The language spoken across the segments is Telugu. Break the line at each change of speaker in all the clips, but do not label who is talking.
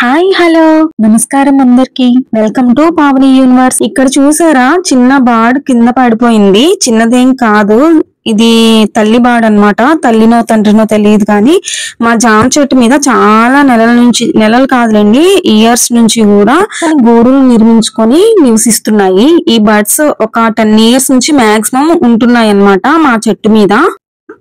హాయ్ హలో నమస్కారం అందరికి. Welcome to Pavani universe. ఇక్కడ చూసారా చిన్న బాడ్ కింద పడిపోయింది. చిన్నదేం కాదు, ఇది తల్లి బాడ్ అన్నమాట. తల్లినో తండ్రినో తెలియదు కానీ మా జామ చెట్టు మీద చాలా నెలలు కాదులేండి, ఇయర్స్ నుంచి కూడా గూడులు నిర్మించుకొని నివసిస్తున్నాయి. ఈ బర్డ్స్ ఒక 10 years నుంచి మాక్సిమం ఉంటున్నాయి అన్నమాట మా చెట్టు మీద.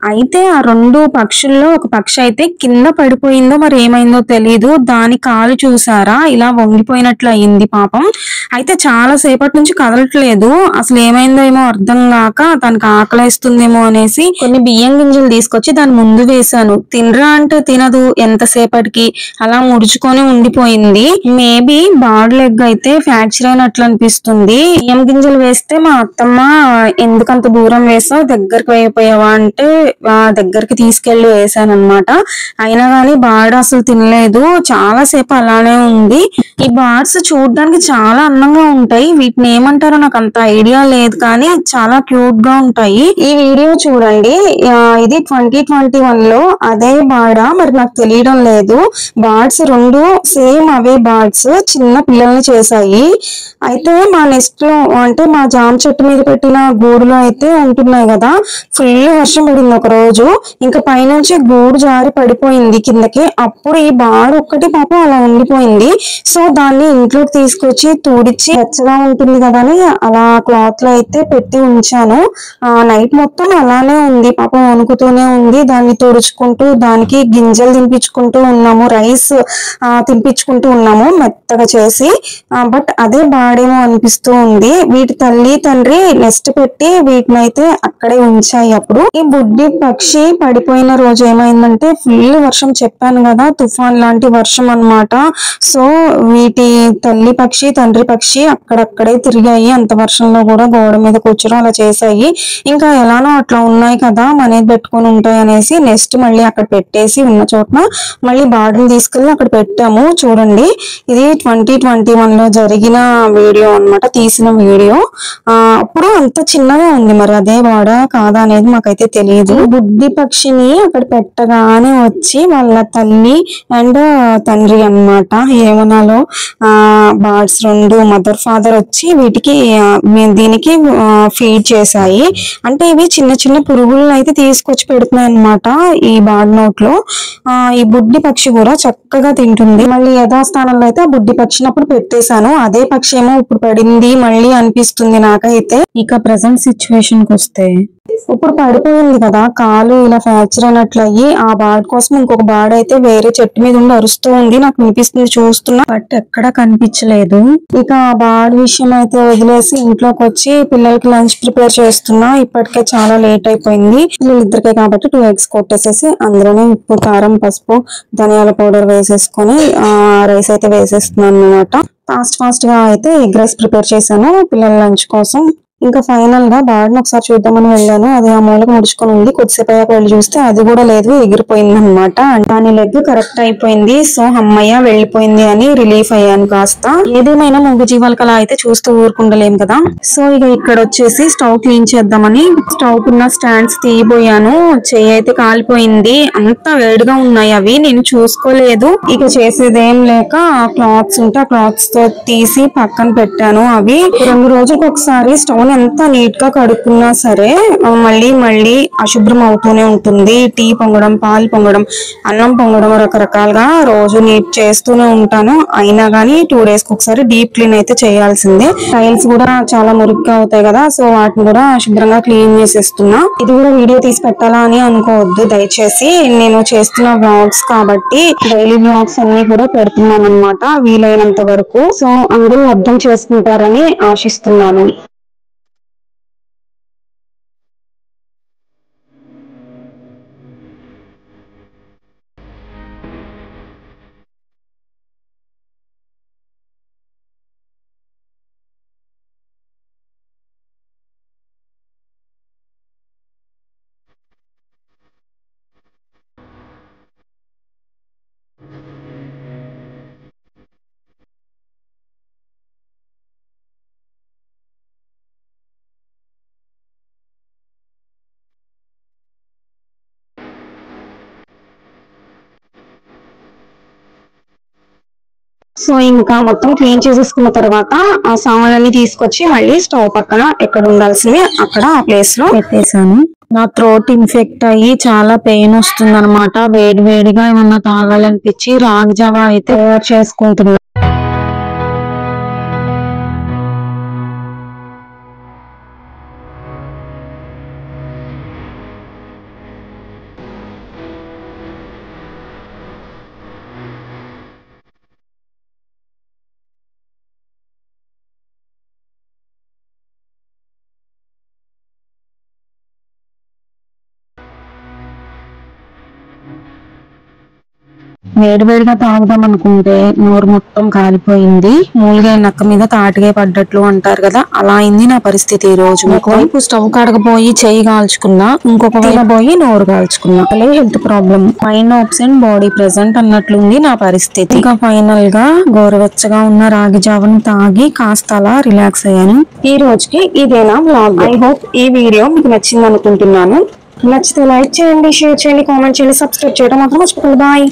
అయితే ఆ 2 పక్షుల్లో ఒక పక్షి అయితే కింద పడిపోయిందో మరి ఏమైందో తెలీదు. దాని కాలు చూసారా, ఇలా వంగిపోయినట్లు అయింది పాపం. అయితే చాలా సేపటి నుంచి కదలట్లేదు. అసలు ఏమైందో ఏమో అర్థం కాక దానికి ఆకలేస్తుందేమో అనేసి కొన్ని బియ్యం గింజలు తీసుకొచ్చి దాని ముందు వేశాను. తినరా అంటే తినదు. ఎంతసేపటికి అలా ముడుచుకొని ఉండిపోయింది. మేబీ బాడ్ లెగ్ అయితే ఫ్రాక్చర్ అయినట్లు అనిపిస్తుంది. బియ్యం గింజలు వేస్తే మా అత్తమ్మ ఎందుకంత దూరం వేసావు, దగ్గరికి అయిపోయావా అంటే దగ్గరికి తీసుకెళ్లి వేసాను అనమాట. అయినా గానీ బార్డ్ అసలు తినలేదు. చాలా సేపు అలానే ఉంది. ఈ బార్డ్స్ చూడడానికి చాలా అందంగా ఉంటాయి. వీటిని ఏమంటారో నాకు అంత ఐడియా లేదు కానీ చాలా క్యూట్ గా ఉంటాయి. ఈ వీడియో చూడండి. ఇది 2021 లో అదే బార్డా మరి నాకు తెలియడం లేదు. బార్డ్స్ 2 సేమ్ అవే బార్డ్స్ చిన్న పిల్లల్ని చేశాయి. అయితే మా నెస్ట్ లో అంటే మా జామ చెట్టు మీద పెట్టిన గూడులో అయితే ఉంటున్నాయి కదా, ఫుల్ వర్షం పడింది ఒక రోజు. ఇంకా పైనుంచి గూడు జారి పడిపోయింది కిందకి. అప్పుడు ఈ బార్ ఒక్కటి పాపం అలా ఉండిపోయింది. సో దాన్ని ఇంట్లోకి తీసుకొచ్చి తూడిచి వెచ్చగా ఉంటుంది కదా అని అలా క్లాత్ లో అయితే పెట్టి ఉంచాను. నైట్ మొత్తం అలానే ఉంది పాపం, వణుకుతూనే ఉంది. దాన్ని తుడుచుకుంటూ దానికి గింజలు తినిపించుకుంటూ ఉన్నాము, రైస్ తినిపించుకుంటూ ఉన్నాము మెత్తగా చేసి. బట్ అదే బాడేమో అనిపిస్తూ ఉంది. వీటి తల్లి తండ్రి నెస్ట్ పెట్టి వీటిని అయితే అక్కడే ఉంచాయి. అప్పుడు ఈ బుడ్డి పక్షి పడిపోయిన రోజు ఏమైందంటే ఫుల్ వర్షం, చెప్పాను కదా తుఫాన్ లాంటి వర్షం అన్నమాట. సో వీటి తల్లి పక్షి తండ్రి పక్షి అక్కడక్కడే తిరిగాయి. అంత వర్షంలో కూడా గోడ మీద కూర్చొని అలా చేసాయి. ఇంకా ఎలానో అట్లా ఉన్నాయి కదా, మనది పెట్టుకొని ఉంటాయి అనేసి నెక్స్ట్ మళ్ళీ అక్కడ పెట్టేసి ఉన్న చోట్న మళ్ళీ బాడీని తీసుకెళ్ళి అక్కడ పెట్టాము. చూడండి, ఇది 2021 లో జరిగిన వీడియో అన్నమాట, తీసిన వీడియో. అప్పుడు అంత చిన్నగా ఉంది, మరి అదే బాడ కాదా అనేది మాకైతే తెలియదు. బుడ్డి పక్షిని అక్కడ పెట్టగానే వచ్చి వాళ్ళ తల్లి అండ్ తండ్రి అన్నమాట, ఏమనాలో బర్డ్స్ 2 మదర్ ఫాదర్ వచ్చి వీటికి దీనికి ఫీడ్ చేశాయి. అంటే ఇవి చిన్న చిన్న పురుగులను అయితే తీసుకొచ్చి పెడుతున్నాయి అన్నమాట ఈ బాడ్ నోట్ లో. ఈ బుడ్డి పక్షి కూడా చక్కగా తింటుంది. మళ్ళీ యథాస్థానంలో అయితే ఆ బుడ్డి పక్షిని అప్పుడు పెట్టేశాను. అదే పక్షి ఏమో ఇప్పుడు పడింది మళ్ళీ అనిపిస్తుంది నాకైతే. ఇక ప్రెసెంట్ సిచ్యువేషన్ కి వస్తే, ఇప్పుడు పడిపోయింది కదా, కాలు ఇలా ఫ్రాక్చర్ అయినట్లు అయ్యి ఆ బాడ్ కోసం ఇంకొక బాడ్ అయితే వేరే చెట్టు మీద ఉండి అరుస్తూ ఉంది. నాకు అనిపిస్తుంది చూస్తున్నా, బట్ ఎక్కడ కనిపించలేదు. ఇక ఆ బాడ్ విషయం అయితే వదిలేసి ఇంట్లోకి వచ్చి పిల్లలకి లంచ్ ప్రిపేర్ చేస్తున్నా. ఇప్పటికే చాలా లేట్ అయిపోయింది. పిల్లలిద్దరికే కాబట్టి 2 eggs కొట్టేసేసి అందులోనే ఉప్పు కారం పసుపు ధనియాల పౌడర్ వేసేసుకొని రైస్ అయితే వేసేస్తున్నాను అనమాట. ఫాస్ట్ గా అయితే ఎగ్ రైస్ ప్రిపేర్ చేశాను పిల్లల లంచ్ కోసం. ఇంకా ఫైనల్ గా బాడీని ఒకసారి చూద్దామని వెళ్ళాను. అది ఆ మూలకు ముడుచుకొని ఉంది. కొద్దిసేపు అయ్యాక వెళ్ళి చూస్తే అది కూడా లేదు, ఎగిరిపోయింది అనమాట. దాని లెగ్ కరెక్ట్ అయిపోయింది. సో అమ్మయ్య వెళ్ళిపోయింది అని రిలీఫ్ అయ్యాను కాస్త. ఏదేమైనా మూగ జీవాలకు అలా అయితే చూస్తూ ఊరుకుండలేం కదా. సో ఇక ఇక్కడ వచ్చేసి స్టవ్ క్లీన్ చేద్దామని స్టవ్ కున్న స్టాండ్స్ తీయబోయాను. చెయ్యి అయితే కాలిపోయింది, అంత వేడిగా ఉన్నాయి అవి, నేను చూసుకోలేదు. ఇక చేసేదేం లేక క్లాత్స్ ఉంటే ఆ క్లాత్స్ తో తీసి పక్కన పెట్టాను. అవి 2 రోజులకు ఒకసారి స్టవ్ ఎంత నీట్ గా కడుక్కున్నా సరే మళ్ళీ అశుభ్రం అవుతూనే ఉంటుంది. టీ పొంగడం, పాలు పొంగడం, అన్నం పొంగడం, రకరకాలుగా రోజు నీట్ చేస్తూనే ఉంటాను. అయినా గానీ 2 days కి ఒకసారి డీప్ క్లీన్ అయితే చేయాల్సిందే. టైల్స్ కూడా చాలా మురిగ్గా అవుతాయి కదా, సో వాటిని కూడా శుభ్రంగా క్లీన్ చేసేస్తున్నా. ఇది కూడా వీడియో తీసి పెట్టాలా అని అనుకోవద్దు దయచేసి. నేను చేస్తున్న వ్లాగ్స్ కాబట్టి డైలీ వ్లాగ్స్ అన్ని కూడా పెడుతున్నాను అనమాట వీలైనంత వరకు. సో అందరూ అర్థం చేసుకుంటారని ఆశిస్తున్నాను. సో ఇంకా మొత్తం క్లీన్ చేసేసుకున్న తర్వాత ఆ సామాన్లన్నీ తీసుకొచ్చి మళ్ళీ స్టవ్ పక్కన ఎక్కడ ఉండాల్సింది అక్కడ ఆ ప్లేస్ లో పెట్టేశాను. నా థ్రోట్ ఇన్ఫెక్ట్ అయ్యి చాలా పెయిన్ వస్తుంది అనమాట. వేడి వేడిగా ఏమన్నా తాగాలనిపించి రాగి జావా అయితే తయారు చేసుకుంటున్నా. వేడివేడిగా తాగుదాం అనుకుంటే నోరు మొత్తం కాలిపోయింది. మూలుగా నక్క మీద తాటిగా పడ్డట్లు అంటారు కదా, అలా అయింది నా పరిస్థితి ఈ రోజు. ఒకవైపు స్టవ్ కడగపోయి చెయ్యి కాల్చుకున్నా, ఇంకొక వైపు పోయి నోరు కాల్చుకున్నా. అలా health problem, mind absent body present అన్నట్లుంది నా పరిస్థితి. ఇంకా ఫైనల్ గా గోరువెచ్చగా ఉన్న రాగి జావను తాగి కాస్త అలా రిలాక్స్ అయ్యాను. ఈ రోజుకి ఇదేనా వ్లాగ్. ఐ హోప్ ఈ వీడియో మీకు నచ్చింది అనుకుంటున్నాను. నచ్చితే లైక్ చేయండి, షేర్ చేయండి, కామెంట్ చేయండి, సబ్స్క్రైబ్ చేయడం మాత్రం మర్చిపోకండి. బాయ్.